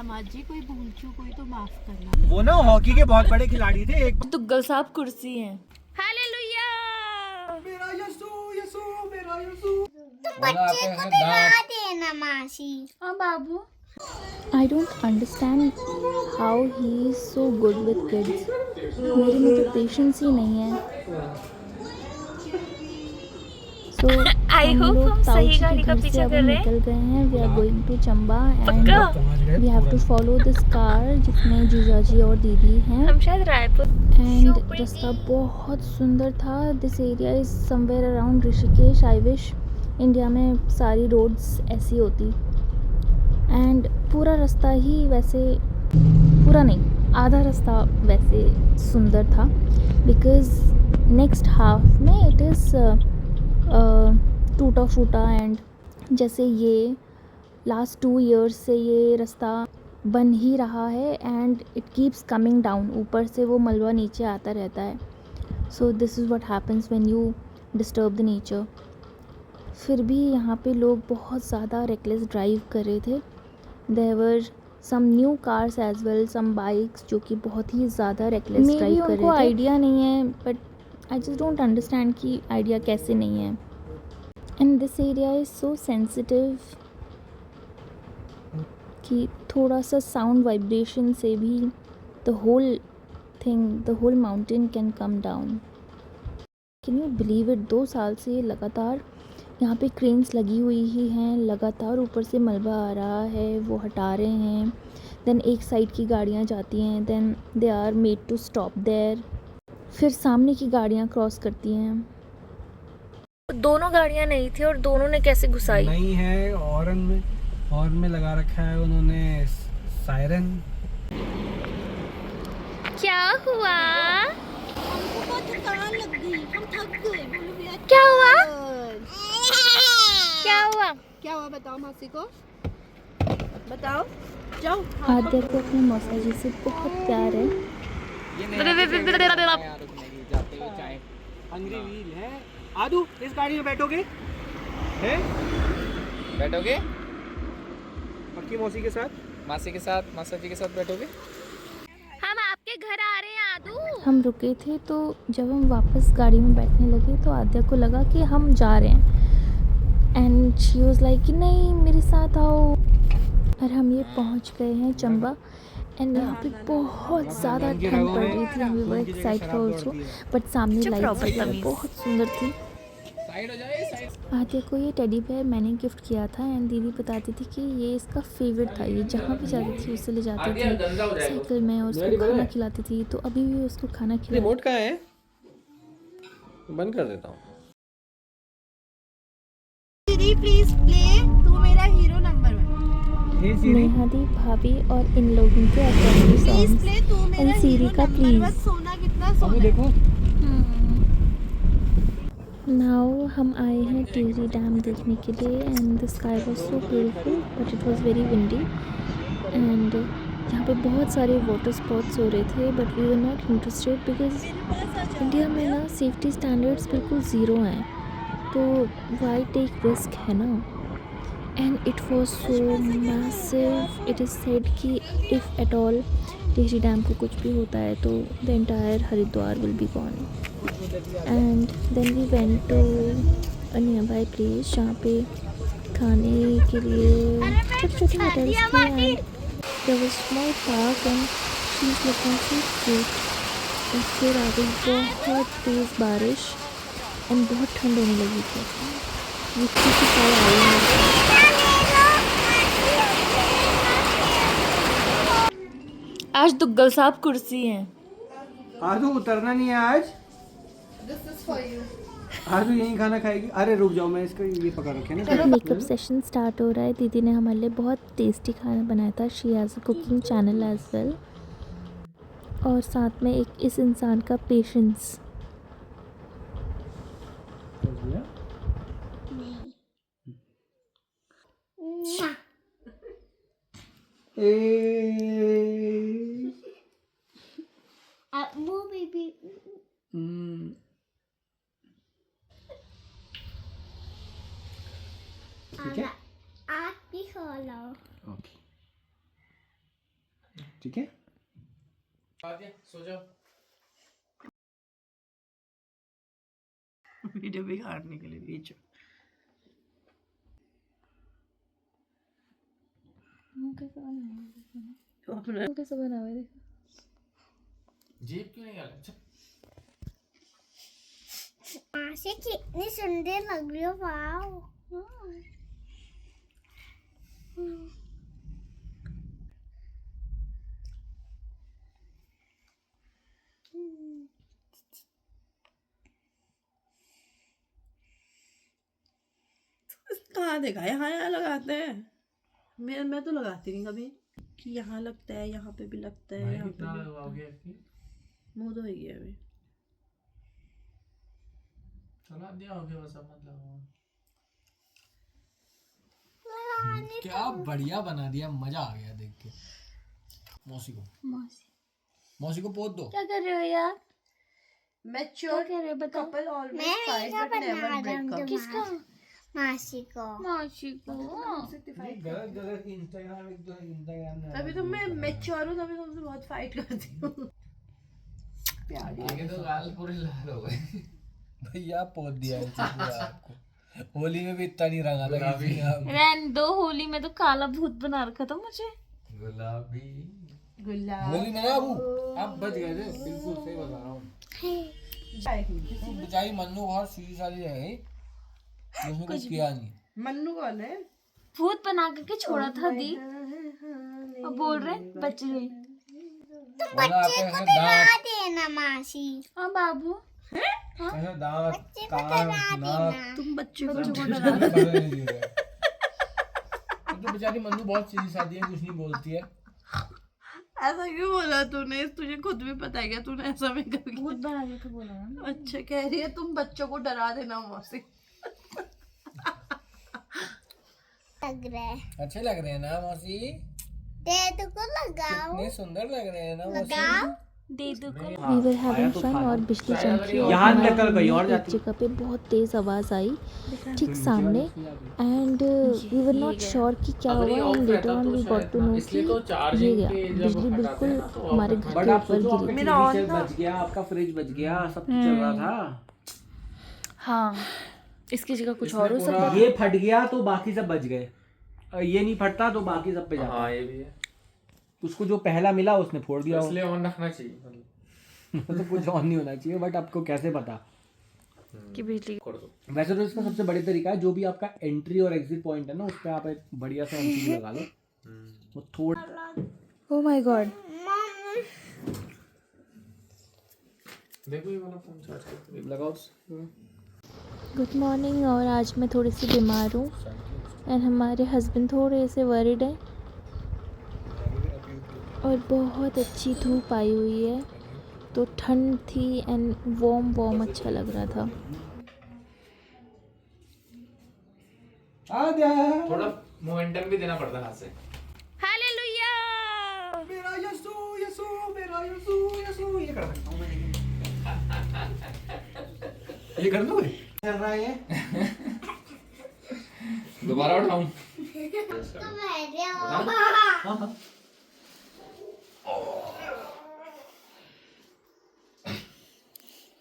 दामाद जी, कोई भूल चूक हुई तो माफ करना। वो ना हॉकी के बहुत बड़े खिलाड़ी थे। एक दुग्गल साहब कुर्सी हैं। हालेलुया। मेरा यीशु यीशु मेरा यीशु। बच्चे को दिला देना मासी। हाँ बाबू। I don't understand how he is so good with kids. मेरे में तो पेशेंस ही नहीं है। So I हम hope लोग हम ताऊ सही जी के गाड़ी का घर से पीछा अब कर हम रहे हैं। निकल गए हैं। We are going to Chamba and पक्का? we have to follow this car जिसमें जीजा जी और दीदी हैं। हम शायद रायपुर। एंड रास्ता बहुत सुंदर था। This area is somewhere around Rishikesh. I wish India में सारी रोड्स ऐसी होती। एंड पूरा रास्ता ही वैसे, पूरा नहीं, आधा रास्ता वैसे सुंदर था। बिकॉज़ नेक्स्ट हाफ में इट इज़ टूटा फूटा। एंड जैसे ये लास्ट 2 इयर्स से ये रास्ता बन ही रहा है and it keeps coming down. ऊपर से वो मलबा नीचे आता रहता है। So this is what happens when you disturb the nature. फिर भी यहाँ पे लोग बहुत ज़्यादा रेकलेस ड्राइव कर रहे थे। There were some new cars as well, some bikes जो कि बहुत ही ज़्यादा रेकलेस ड्राइव कर रहे थे। उनको आइडिया नहीं है, but I just don't understand कि आइडिया कैसे नहीं है। And this area is so sensitive कि थोड़ा सा साउंड वाइब्रेशन से भी the whole thing, the whole mountain can come down. Can you believe it? 2 साल से लगातार यहाँ पे क्रेन्स लगी हुई ही हैं। लगातार ऊपर से मलबा आ रहा है, वो हटा रहे हैं। देन एक साइड की गाड़ियाँ जाती हैं, then they are made to stop there. फिर सामने की गाड़ियाँ क्रॉस करती हैं। दोनों गाड़ियाँ नहीं थी और दोनों ने कैसे घुसाई? नहीं है, हॉर्न में लगा रखा है उन्होंने सायरन। क्या हुआ? हमको बहुत थकान लग गई, हम थक गए। बोलो भैया क्या हुआ? क्या हुआ? क्या हुआ बताओ मासी को, बताओ। जाओ आद्या को अपने मौसा जी से बहुत प्यार है। हंग्री व्हील है। आदू, इस गाड़ी में बैठोगे? हैं? बैठोगे? पक्की मौसी के साथ? मासी के साथ, मासा जी के साथ बैठोगे? हम आपके घर आ रहे हैं आदू। हम रुके थे तो जब हम वापस गाड़ी में बैठने लगे तो आद्या को लगा कि हम जा रहे हैं। एंड शी वाज लाइक कि नहीं मेरे साथ आओ। और हम ये पहुंच गए हैं चंबा। एंड यहाँ पे बहुत ज़्यादा ठंड पड़ रही थी। हम वर एक्साइटेड ऑल्सो, बट सामने लाइट्स वगैरह बहुत सुंदर थी। साइड हो जाए, साइड। आद्या को ये टेडी बेयर मैंने गिफ्ट किया था। एंड दीदी बताती थी कि ये इसका फेवरेट था। ये जहाँ भी जाती थी उससे ले जाती थी साइकिल में और उसको खाना खिलाती थी। तो अभी भी उसको खाना खिला। रिमोट कहाँ है? बंद कर देता हूँ। दीदी प्लीज प्ले तू मेरा हीरो नंबर 1। नेहा दी भाभी और इन लोगों के अकेडमी प्लीज सॉन्ग्स प्ले तू मेरा एंड सीरी हीरो का नंबर 1। प्लीज। सोना कितना अब सोना है। देखो नाउ हम आए हैं टिहरी डैम देखने के लिए। And the sky was so beautiful but it was very windy. And यहाँ पे बहुत सारे वाटर स्पॉट्स हो रहे थे but we were not interested because India में ना सेफ्टी स्टैंडर्ड्स बिल्कुल ज़ीरो हैं। तो वाई टेक रिस्क, है ना। And it was so massive. It is said कि if at all Tehri dam को कुछ भी होता है तो the entire Haridwar will be gone. And then we went to a nearby place जहाँ पे खाने के लिए छोटे छोटे होटल्स थे। And there was small park and she is looking so cute. और फिर आ गई बहुत तेज़ बारिश एंड बहुत ठंड होने लगी थी। रिक्की की कॉल आई है। आज दुग्गल साहब कुर्सी हैं। आदू उतरना नहीं है आज। आदू यहीं खाना खाएगी। अरे रुक जाओ, मैं इसका ये पकड़ रखे ना। मेकअप सेशन स्टार्ट हो रहा है। दीदी ने हमारे लिए बहुत टेस्टी खाना बनाया था। She has a cooking channel as well. और साथ में एक इस इंसान का पेशेंस। वो बेबी ठीक है। आप भी खा लो। ओके। ठीक है? सो जाओ। वीडियो बिगाड़ने के लिए बीच कैसे बना हुआ है देखो। जेब क्यों नहीं डाला? मासी कितनी सुंदर लग रही हो, वाओ। कहाँ देखा, यहाँ यहाँ लगाते हैं। मैं तो लगाती नहीं कभी कि यहाँ लगता है, यहाँ पे भी लगता है, यहाँ पे भी लगता है। मुँह धो गया अभी, चला दिया हो गया बस, अब मत लगाओ। क्या बढ़िया बना दिया, मजा आ गया देख के। मौसी को पोत दो। क्या कर रहे हो यार? मैच्योर क्या कह रहे हो बताओ। कपल मैं ऑलवेज फाइट ऐसा बट नेवर बना ब्रेक रहा अप। हूँ। किसका? मासी को। मासी को। गलत गलत इंस्टाग्राम में तभी तो मैं मैच्योर हूँ, तभी तुमसे बहुत फाइट करती हूँ। आगे तो लाल पूरे लाल हो गए। भैया पोत दिया है पूरा आपको। होली में भी इतना नहीं रंगा था किसी ने आपको। रहने दो, होली में तो काला भूत बना रखा था मुझे। गुलाबी गुलाब होली में ना आप बच गए थे, बिल्कुल सही बता रहा हूँ। बेचारी मन्नू बहुत सीधी सादी रह गई, उसने कुछ किया नहीं। मन्नू कौन है? भूत बना करके छोड़ा था दी, अब बोल रहे बच गई। बोला आपको ऐसे दांत, देना मासी। हाँ बाबू, ऐसे दांत, कान, नाक, तुम बच्चे को तो बेचारी मन्नू बहुत सीधी सादी है, कुछ नहीं बोलती है। ऐसा क्यों बोला तूने? तुझे खुद भी पता है क्या तूने ऐसा में करके भूत बना के तो बोला ना। अच्छा कह रही है तुम बच्चों को डरा देना मौसी। लग रहा है, अच्छे लग रहे हैं ना मौसी? दे दो को लगाओ। कितने सुंदर लग रहे हैं ना लगाओ। दे दो को। वी वर हैविंग फन और बिजली चमकी और यहाँ हमारे निकल गई और जाती। जगह पे बहुत तेज आवाज आई ठीक सामने, and we were not sure कि क्या हुआ, and later on we got to know कि ये गया, बिजली बिल्कुल हमारे घर के ऊपर गिरी। मेरा ऑन था। बच गया, आपका फ्रिज बच गया, सब चल रहा था। हाँ, इसकी जगह कुछ और हो सकता है। ये फट गया तो बाकी सब बच गए, ये नहीं फटता तो बाकी सब पे जाता। हाँ ये भी है, उसको जो पहला मिला उसने फोड़ दिया। इसलिए ऑन रखना चाहिए। तो कुछ ऑन नहीं होना चाहिए, बट आपको कैसे पता कि बिजली। वैसे तो इसका सबसे बड़ी तरीका है, जो भी आपका एंट्री और एग्जिट पॉइंट है ना, उस पे आप एक बढ़िया सा एमसीबी लगा लो। वो थोड़ा ओह माय गॉड, देखो ये वाला फोन चार्ज करके लगाओ। Good morning. और आज मैं थोड़ी सी बीमार हूँ एंड हमारे हस्बैंड थोड़े से वरिड हैं, और बहुत अच्छी धूप आई हुई है तो ठंड थी एंड वार्म अच्छा लग रहा था। थोड़ा मोमेंटम भी देना पड़ता है हाथ से। हालेलुया। मेरा यीशु यीशु, मेरा यीशु यीशु, ये कर सकता हूं मैं, ये कर दो। कर रहा है ये, दोबारा उठाऊं?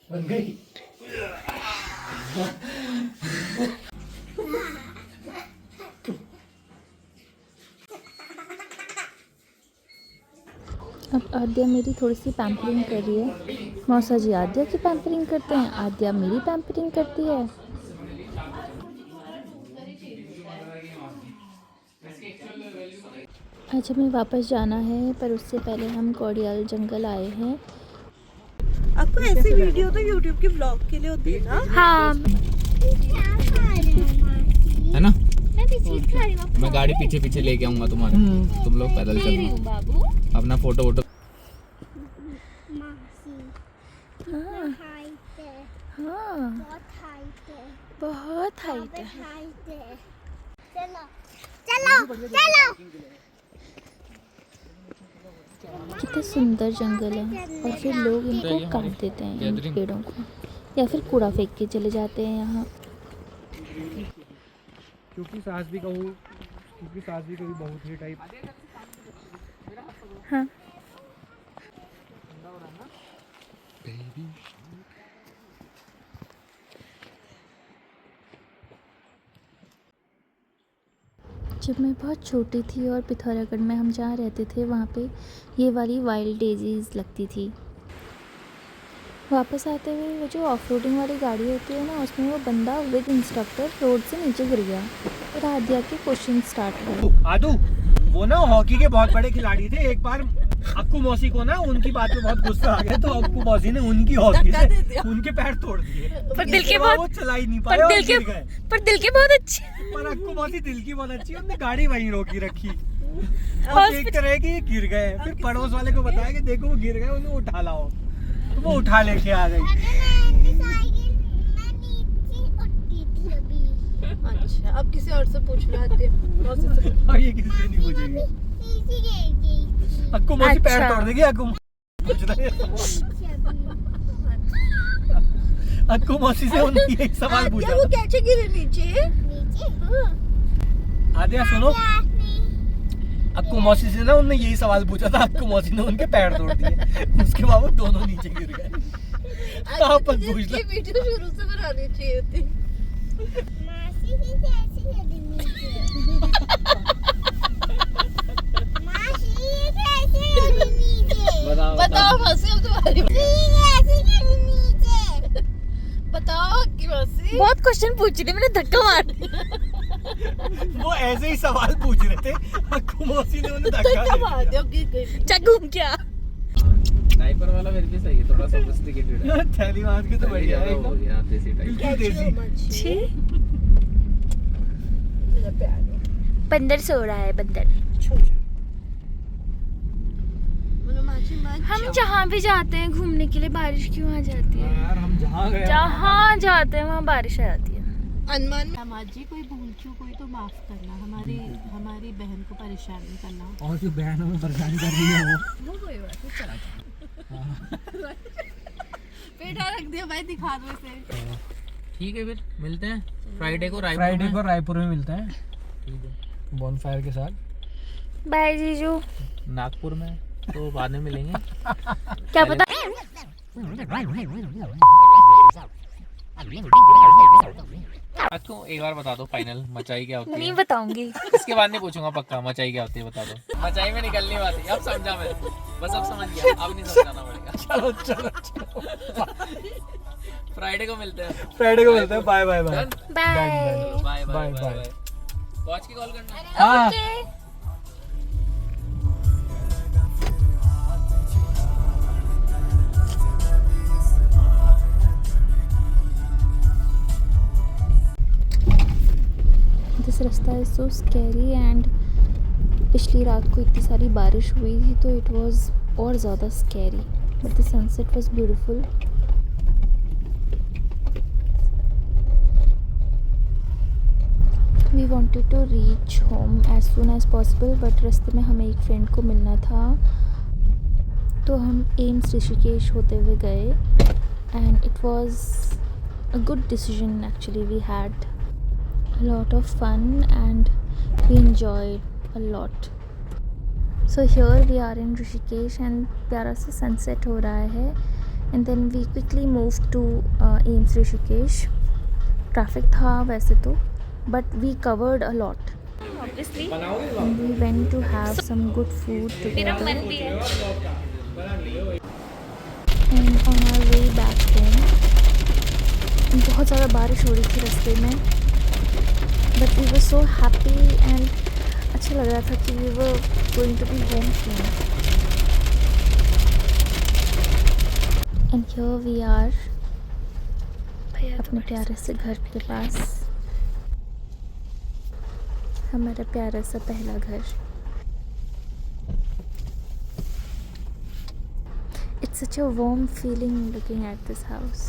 बन गई। अब आद्या मेरी थोड़ी सी पैम्परिंग कर रही है। मौसा जी आद्या की पैम्परिंग करते हैं, आद्या मेरी पैम्परिंग करती है। आज हमें वापस जाना है, पर उससे पहले हम कोडियाल जंगल आए हैं। आपको ऐसे वीडियो तो YouTube के ब्लॉग के लिए होती है ना? हाँ, है ना? मैं बिस्किट खा रही हूँ। मैं गाड़ी पीछे पीछे लेके आऊंगा तुम्हारे, तुम लोग पैदल चलना, बाबू। अपना फोटो वोटो। मासी हाँ हाइट है, हाँ, बहुत हाइट है, बहुत हाइट है। हाइट है। चलो चलो चलो। कितने सुंदर जंगल है, और फिर लोग इनको काट देते हैं, इन पेड़ों को, या फिर कूड़ा फेंक के चले जाते हैं यहाँ। क्योंकि सास भी कहूँ, क्योंकि सास भी कभी बहुत ही टाइप। हाँ, जब मैं बहुत छोटी थी और पिथौरागढ़ में हम जहाँ रहते थे वहाँ पे ये वाली वाइल्ड डेजीज़ लगती थी। वापस आते हुए वो जो ऑफ रोडिंग वाली गाड़ी होती है ना, उसमें वो बंदा विद इंस्ट्रक्टर रोड से नीचे गिर गया और आद्या के क्वेश्चन स्टार्ट हुए। आदू वो ना हॉकी के बहुत बड़े खिलाड़ी थे। एक बार अक्कू मौसी को ना उनकी बात पे बहुत गुस्सा आ गया, तो अक्कू मौसी ने उनकी हॉकी से उनके पैर तोड़ दिए। पर दिल के वो बहुत चला ही नहीं पाया और गिर गए। पर दिल के बहुत अच्छे। पर अक्कू मौसी दिल की बहुत अच्छी, उन्होंने गाड़ी वहीं रोकी रखी और देखते रहे कि ये गिर गए। फिर पड़ोस वाले को बताया कि देखो वो गिर गए, उन्हें उठा लाओ, तो वो उठा लेके आ गई। अच्छा, अब किसी और से पूछ लो आते हैं। और ये किसी से नहीं पूछेगी। अक्कू मौसी पैर अच्छा। तोड़ देगी। अक्कू मौसी से उन्होंने एक सवाल पूछा। वो कैसे गिरे नीचे? आद्या सुनो, अक्कू मौसी से ना उन्होंने यही सवाल पूछा था। अक्कू मौसी ने उनके पैर तोड़ दिए, उसके बाद वो दोनों नीचे गिर गए। आप पूछ लो। ये वीडियो शुरू से बनानी चाहिए थी। बताओ मासी, अब तुम्हारी बताओ कि मासी। बहुत क्वेश्चन पूछ रही, मैंने धक्का मार वो ऐसे ही सवाल पूछ रहे थे, अक्कू मौसी ने उन्हें धक्का मार दिया, गिर गई। चल घूम क्या। टाइपर वाला फिर भी सही है, थोड़ा सोफिस्टिकेटेड है। थैली बांध के तो बढ़िया है हो एकदम। गया देसी टाइप। बिल्कुल देसी। छी, मेरा प्यार है। बंदर सो रहा है बंदर। हम जहाँ भी जाते हैं घूमने के लिए बारिश क्यों आ जाती है? यार हम जहाँ गए जहाँ जाते हैं वहाँ बारिश आ जाती है। अनमान समाज जी, कोई भूल चूक हुई तो माफ करना, हमारी बहन को परेशान नहीं करना। और जो बहन हमें परेशान कर रही है वो कोई बात नहीं, चला पेटा रख दिया भाई, दिखा दो इसे। ठीक है, फिर मिलते हैं फ्राइडे को रायपुर में मिलते हैं। ठीक है, बॉनफायर के साथ। बाय जीजू। नागपुर में तो बाद में मिलेंगे। क्या पता। आपको एक बार बता दो फाइनल मचाई क्या होती नहीं है? बताऊंगी। इसके बाद नहीं पूछूंगा पक्का, मचाई क्या होती है बता दो। मचाई में निकलनी बात है, अब समझा मैं, बस अब समझ गया, अब नहीं समझाना पड़ेगा। चलो फ्राइडे को मिलते हैं। Bye bye bye. Bye. Bye bye, bye bye. Bye. पहुंच के कॉल करना। हाँ दिस रास्ता इज़ सो स्कैरी एंड पिछली रात को इतनी सारी बारिश हुई थी तो इट वाज और ज़्यादा scary, but the sunset was beautiful. We wanted to reach home as soon as possible, but रास्ते में हमें एक फ्रेंड को मिलना था तो हम एम्स ऋषिकेश होते हुए गए and it was a good decision actually. We had a lot of fun and we enjoyed a lot. So here we are in Rishikesh and प्यारा सा sunset हो रहा है and then we quickly moved to AIIMS Rishikesh. Traffic था वैसे तो but we covered a lot. Obviously. And we went to have some good food मेरा together मन भी है। and on our way back home बहुत ज़्यादा बारिश हो रही थी रास्ते में but we were so happy and अच्छा लग रहा था कि we were going to be home soon. And here we are अपने प्यारे से घर के पास, हमारा प्यारा सा पहला घर। It's such a warm feeling looking at this house.